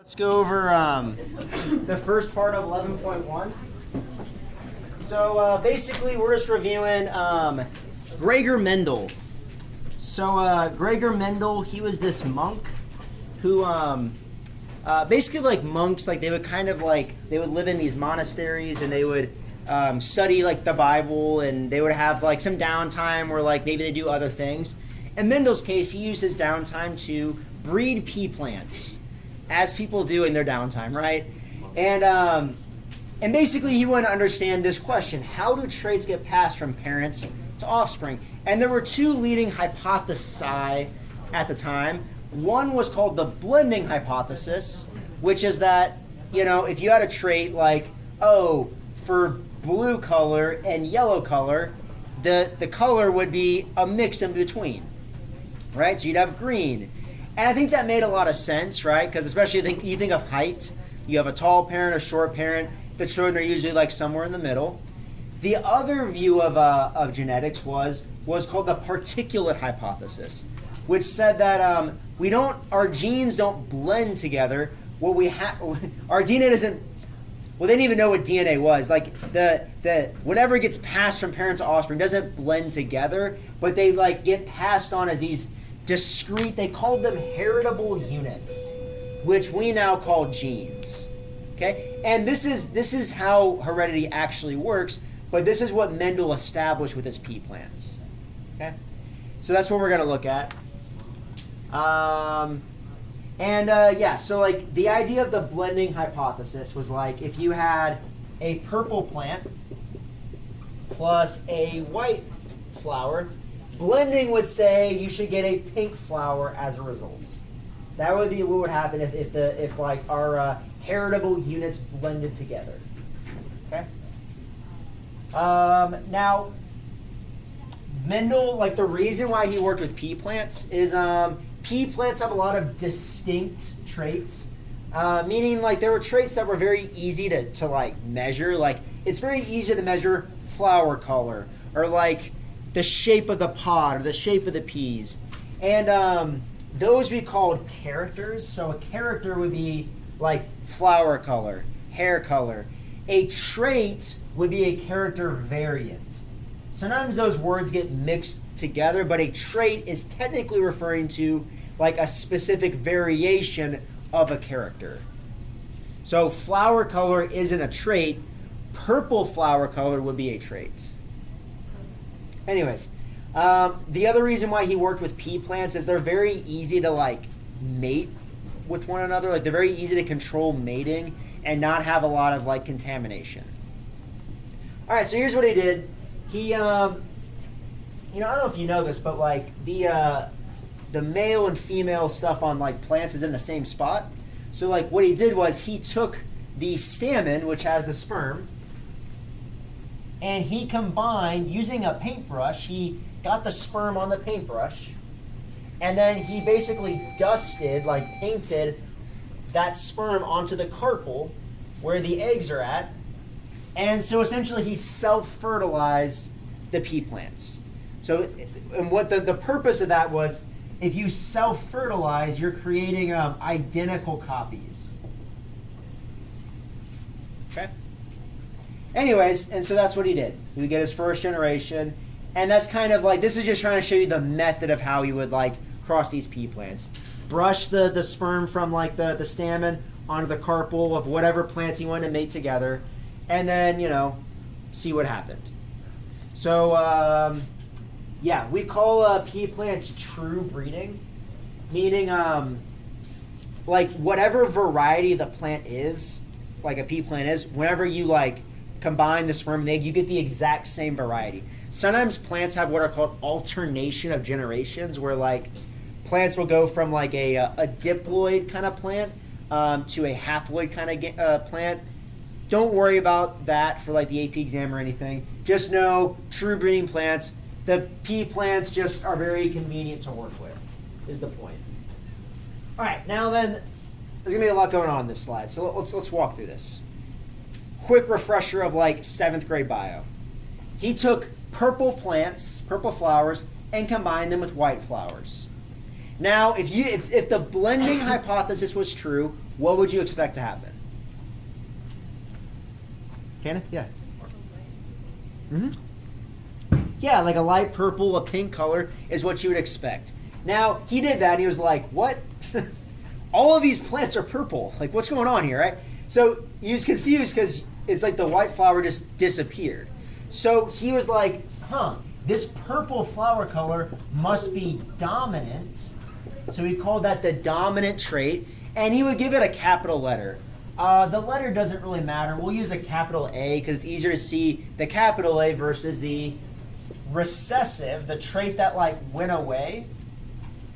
Let's go over the first part of 11.1. So basically, we're just reviewing Gregor Mendel. So Gregor Mendel, he was this monk who basically, like monks, like they would kind of like, they would live in these monasteries and they would study like the Bible, and they would have like some downtime where like maybe they do other things. In Mendel's case, he used his downtime to breed pea plants, as people do in their downtime, right? And basically he wanted to understand this question: how do traits get passed from parents to offspring? And there were two leading hypotheses at the time. One was called the blending hypothesis, which is that, you know, if you had a trait like, oh, for blue color and yellow color, the color would be a mix in between, right? So you'd have green. And I think that made a lot of sense, right? Because especially you think of height, you have a tall parent, a short parent. The children are usually like somewhere in the middle. The other view of genetics was called the particulate hypothesis, which said that our genes don't blend together. What we have, our DNA doesn't. Well, they didn't even know what DNA was. Like the whatever gets passed from parents to offspring doesn't blend together, but they like get passed on as these discrete, they called them heritable units, which we now call genes. Okay? And this is how heredity actually works, but this is what Mendel established with his pea plants. Okay? So that's what we're going to look at. So like the idea of the blending hypothesis was like if you had a purple plant plus a white flower, blending would say you should get a pink flower as a result. That would be what would happen if our heritable units blended together. Okay. Now, Mendel, like the reason why he worked with pea plants is pea plants have a lot of distinct traits, meaning like there were traits that were very easy to like measure. Like it's very easy to measure flower color or like the shape of the pod or the shape of the peas. And those we called characters. So a character would be like flower color, hair color. A trait would be a character variant. Sometimes those words get mixed together, but a trait is technically referring to like a specific variation of a character. So flower color isn't a trait. Purple flower color would be a trait. Anyways, the other reason why he worked with pea plants is they're very easy to like mate with one another. Like they're very easy to control mating and not have a lot of like contamination. All right, so here's what he did. He, I don't know if you know this, but like the male and female stuff on like plants is in the same spot. So like what he did was he took the stamen, which has the sperm, and he combined, using a paintbrush, he got the sperm on the paintbrush, and then he basically dusted, like painted that sperm onto the carpel where the eggs are at. And so essentially he self-fertilized the pea plants. So, and what the purpose of that was, if you self-fertilize, you're creating identical copies. Okay? Anyways, and so that's what he did. He would get his first generation, and that's kind of like, this is just trying to show you the method of how he would like cross these pea plants. Brush the sperm from like the stamen onto the carpel of whatever plants he wanted to mate together, and then, you know, see what happened. So, we call pea plants true breeding, meaning like whatever variety the plant is, like a pea plant is, whenever you like combine the sperm and egg, you get the exact same variety. Sometimes plants have what are called alternation of generations, where like plants will go from like a diploid kind of plant to a haploid kind of plant. Don't worry about that for like the AP exam or anything. Just know, true breeding plants, the pea plants just are very convenient to work with, is the point. All right, now then, there's gonna be a lot going on in this slide, so let's walk through this. Quick refresher of like 7th grade bio. He took purple plants, purple flowers, and combined them with white flowers. Now, if the blending hypothesis was true, what would you expect to happen? Kenneth? Yeah. Yeah, like a light purple, a pink color is what you would expect. Now, he did that. And he was like, what? All of these plants are purple. Like, what's going on here, right? So he was confused because it's like the white flower just disappeared. So he was like, this purple flower color must be dominant. So he called that the dominant trait, and he would give it a capital letter. The letter doesn't really matter. We'll use a capital A because it's easier to see the capital A versus the recessive, the trait that like went away,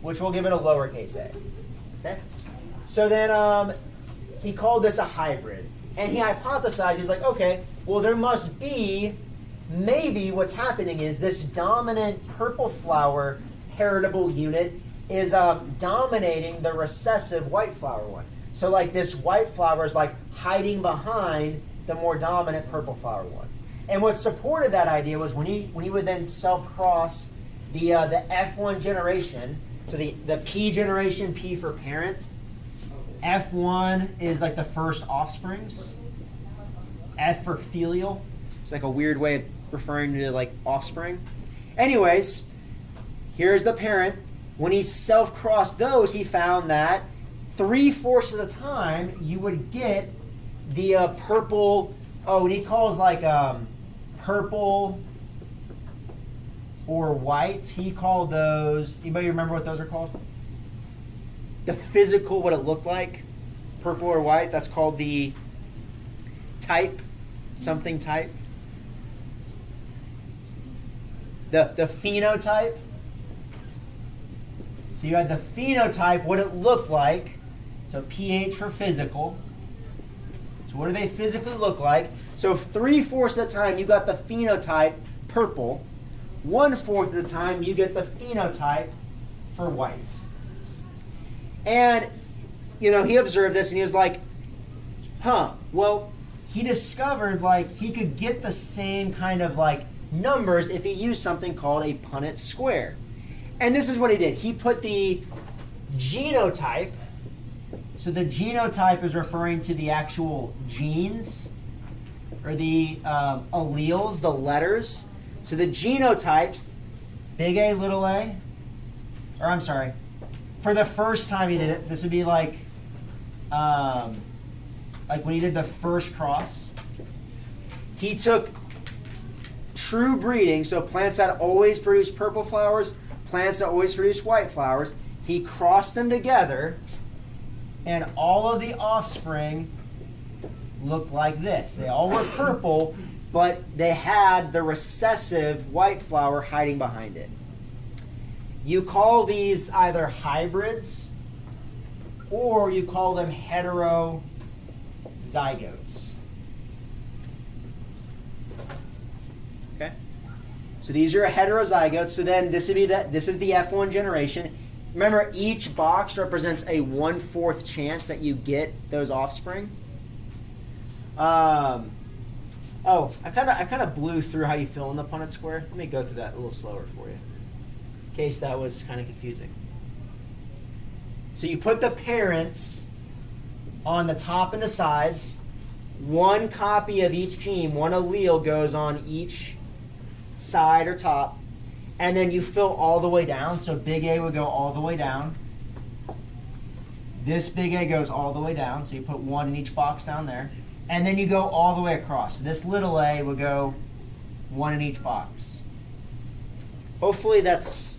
which we'll give it a lowercase a. Okay? So then he called this a hybrid. And he hypothesized, he's like, okay, well there must be, maybe what's happening is this dominant purple flower heritable unit is dominating the recessive white flower one. So like this white flower is like hiding behind the more dominant purple flower one. And what supported that idea was when he would then self-cross the F1 generation, so the P generation, P for parent, F1 is like the first offsprings. F for filial. It's like a weird way of referring to like offspring. Anyways, here's the parent. When he self-crossed those, he found that 3/4 of the time you would get the purple, what he calls like purple or white. He called those, anybody remember what those are called? The physical, what it looked like, purple or white, that's called the type, something type. The phenotype. So you had the phenotype, what it looked like. So pH for physical. So what do they physically look like? So 3/4 of the time you got the phenotype purple. 1/4 of the time you get the phenotype for white. And, he observed this and he was like, well, he discovered like he could get the same kind of like numbers if he used something called a Punnett square. And this is what he did. He put the genotype, so the genotype is referring to the actual genes or the alleles, the letters. So the genotypes, big A, little a, or I'm sorry, for the first time he did it, this would be like when he did the first cross. He took true breeding, so plants that always produce purple flowers, plants that always produce white flowers. He crossed them together, and all of the offspring looked like this. They all were purple, but they had the recessive white flower hiding behind it. You call these either hybrids or you call them heterozygotes. Okay? So these are heterozygotes. So then this would be this is the F1 generation. Remember, each box represents a 1/4 chance that you get those offspring. I kind of blew through how you fill in the Punnett square. Let me go through that a little slower for you, in case that was kind of confusing. So you put the parents on the top and the sides. One copy of each gene, one allele goes on each side or top. And then you fill all the way down. So big A would go all the way down. This big A goes all the way down. So you put one in each box down there. And then you go all the way across. So this little a would go one in each box. Hopefully that's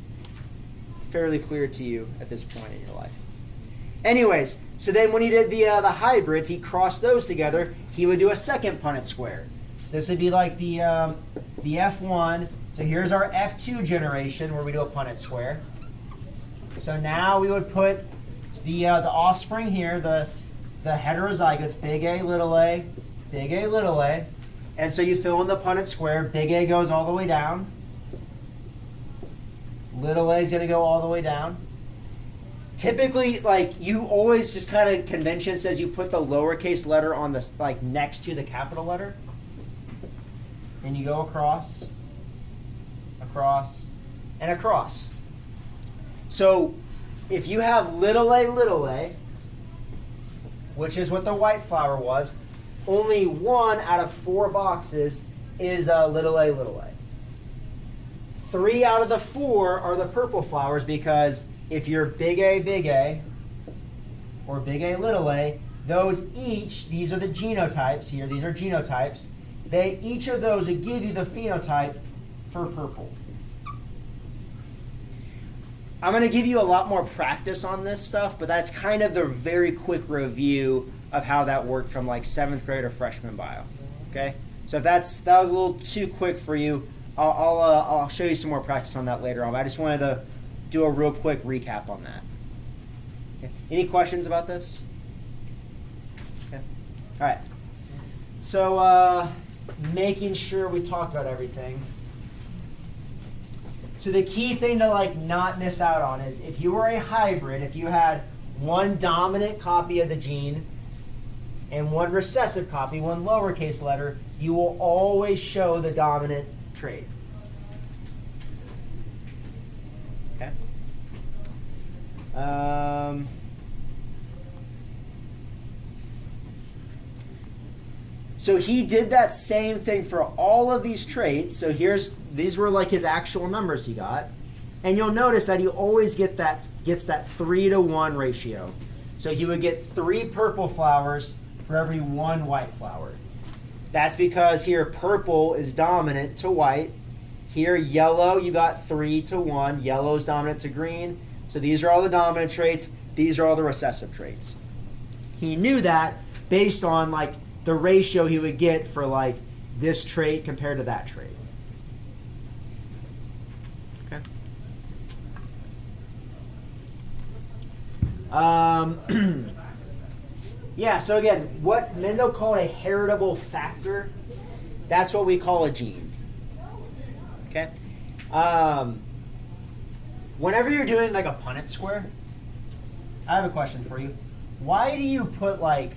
fairly clear to you at this point in your life. Anyways, so then when he did the hybrids, he crossed those together. He would do a second Punnett square. So this would be like the F1. So here's our F2 generation where we do a Punnett square. So now we would put the offspring here, the heterozygotes, big A, little a, big A, little a. And so you fill in the Punnett square. Big A goes all the way down. Little a is going to go all the way down. Typically, like, you always just kind of, convention says you put the lowercase letter on the, like, next to the capital letter. And you go across, across, and across. So if you have little a, which is what the white flower was, only 1 out of 4 boxes is little a, little a. 3 out of the 4 are the purple flowers because if you're big A, or big A, little a, those each, these are the genotypes here, these are genotypes, each of those would give you the phenotype for purple. I'm going to give you a lot more practice on this stuff, but that's kind of the very quick review of how that worked from like 7th grade or freshman bio. Okay, so if that was a little too quick for you, I'll show you some more practice on that later on. But I just wanted to do a real quick recap on that. Okay. Any questions about this? Okay. All right. So making sure we talk about everything. So the key thing to like not miss out on is if you were a hybrid, if you had one dominant copy of the gene and one recessive copy, one lowercase letter, you will always show the dominant trait. Okay. So he did that same thing for all of these traits. So these were like his actual numbers he got. And you'll notice that he always gets that 3-to-1 ratio. So he would get 3 purple flowers for every 1 white flower. That's because here purple is dominant to white. Here yellow, you got 3-to-1. Yellow is dominant to green. So these are all the dominant traits. These are all the recessive traits. He knew that based on like the ratio he would get for like this trait compared to that trait. Okay. Yeah, so again, what Mendel called a heritable factor, that's what we call a gene. Okay? Whenever you're doing like a Punnett square, I have a question for you. Why do you put like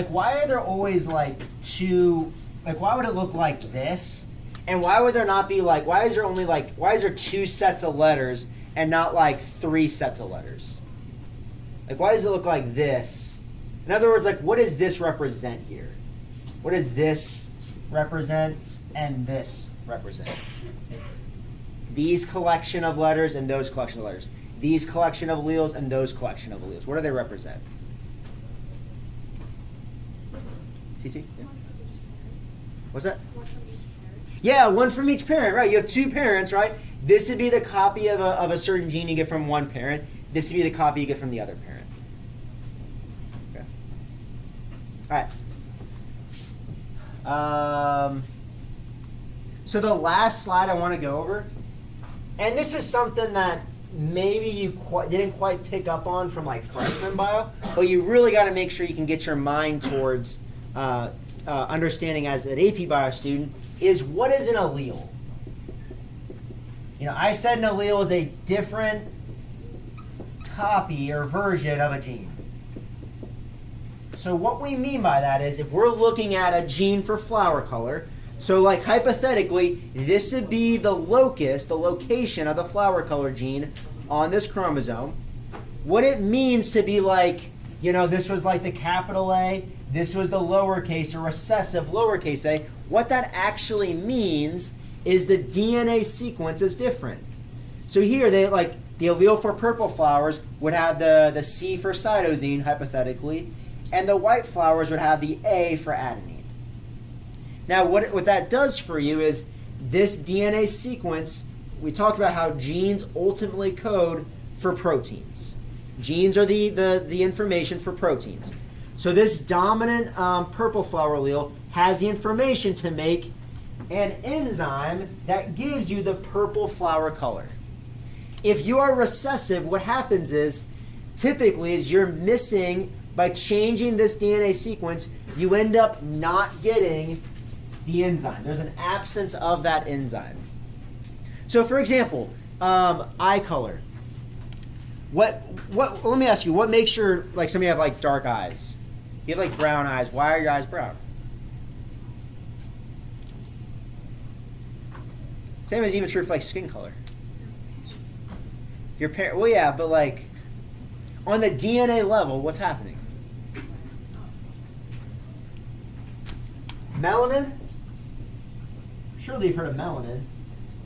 why are there always like 2, like why would it look like this? And why would there not be like, why is there 2 sets of letters and not like 3 sets of letters? Like why does it look like this? In other words, like what does this represent here? What does this represent and this represent? These collection of letters and those collection of letters. These collection of alleles and those collection of alleles. What do they represent? CC? Yeah. What's that? Yeah, one from each parent, right? You have 2 parents, right? This would be the copy of a certain gene you get from one parent. This would be the copy you get from the other parent. Okay. All right. So the last slide I want to go over, and this is something that maybe you didn't quite pick up on from like freshman bio, but you really got to make sure you can get your mind towards understanding as an AP Bio student is what is an allele? You know, I said an allele is a different copy or version of a gene. So what we mean by that is if we're looking at a gene for flower color, so like hypothetically, this would be the locus, the location of the flower color gene on this chromosome. What it means to be like, you know, this was like the capital A, this was the lowercase or recessive lowercase a. What that actually means is the DNA sequence is different. So here, they like the allele for purple flowers would have the C for cytosine, hypothetically, and the white flowers would have the A for adenine. Now, what that does for you is this DNA sequence, we talked about how genes ultimately code for proteins. Genes are the information for proteins. So this dominant purple flower allele has the information to make an enzyme that gives you the purple flower color. If you are recessive, what happens is, typically, is you're missing, by changing this DNA sequence, you end up not getting the enzyme. There's an absence of that enzyme. So for example, eye color. What? Let me ask you, what makes your, like some of you have like dark eyes. You have like brown eyes. Why are your eyes brown? Same is even true for like skin color. Your parent, well yeah, but like on the DNA level, what's happening? Melanin? Surely you've heard of melanin,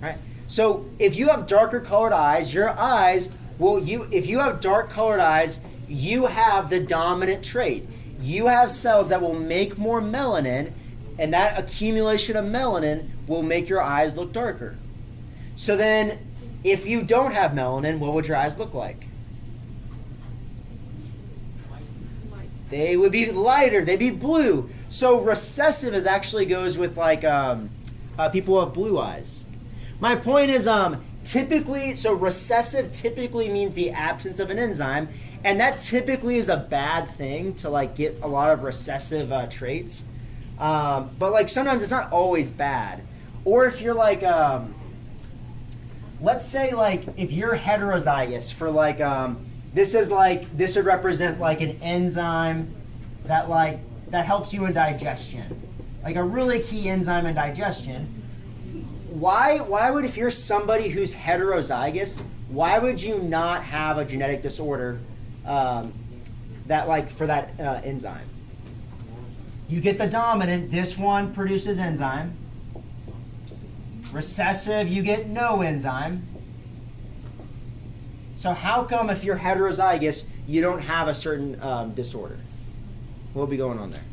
right? So if you have darker colored eyes, your eyes will, if you have dark colored eyes, you have the dominant trait. You have cells that will make more melanin, and that accumulation of melanin will make your eyes look darker. So then, if you don't have melanin, what would your eyes look like? They would be lighter. They'd be blue. So recessive actually goes with like people who have blue eyes. My point is typically, so recessive typically means the absence of an enzyme, and that typically is a bad thing to like get a lot of recessive traits. But like sometimes it's not always bad. Or if you're like, let's say like if you're heterozygous for like, this would represent like an enzyme that helps you in digestion, like a really key enzyme in digestion. Why would, if you're somebody who's heterozygous, why would you not have a genetic disorder that like for that enzyme? You get the dominant, this one produces enzyme. Recessive, you get no enzyme. So how come if you're heterozygous, you don't have a certain disorder? What'll be going on there?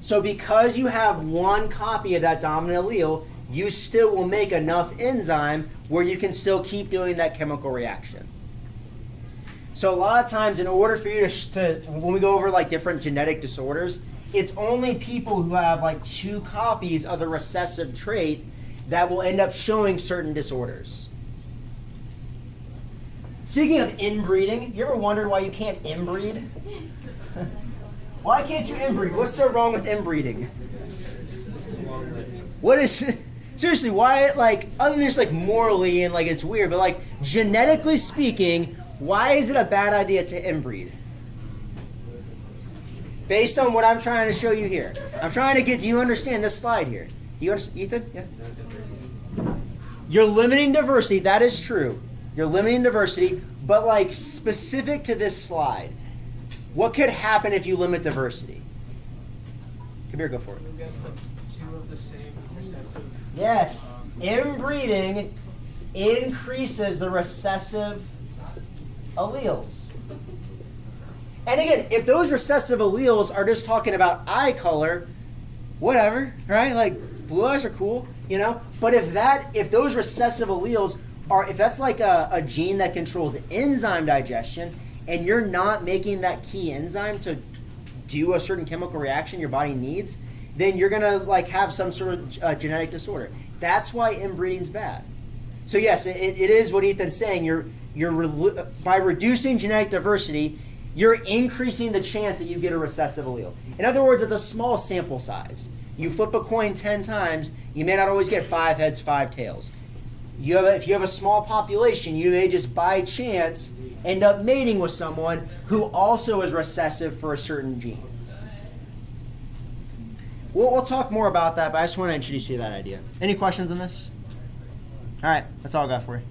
So because you have one copy of that dominant allele, you still will make enough enzyme where you can still keep doing that chemical reaction. So a lot of times, in order for you to when we go over like different genetic disorders, it's only people who have like two copies of the recessive trait that will end up showing certain disorders. Speaking of inbreeding, you ever wondered why you can't inbreed? Why can't you inbreed? What's so wrong with inbreeding? What is, seriously, why, like, other than just like morally and like it's weird, but like genetically speaking, why is it a bad idea to inbreed? Based on what I'm trying to show you here. I'm trying to get you understand this slide here. You understand, Ethan? Yeah. You're limiting diversity, that is true. You're limiting diversity, but like specific to this slide, what could happen if you limit diversity? Kabir, go for it. You'll get two of the same recessive. Yes. Inbreeding increases the recessive alleles. And again, if those recessive alleles are just talking about eye color, whatever, right? Like blue eyes are cool, you know? But if those recessive alleles are, if that's like a gene that controls enzyme digestion, and you're not making that key enzyme to do a certain chemical reaction your body needs, then you're gonna like have some sort of genetic disorder. That's why inbreeding's bad. So yes, it is what Ethan's saying. By reducing genetic diversity, you're increasing the chance that you get a recessive allele. In other words, it's a small sample size. You flip a coin 10 times, you may not always get 5 heads, 5 tails. If you have a small population, you may just by chance end up mating with someone who also is recessive for a certain gene. We'll talk more about that, but I just want to introduce you to that idea. Any questions on this? All right, that's all I got for you.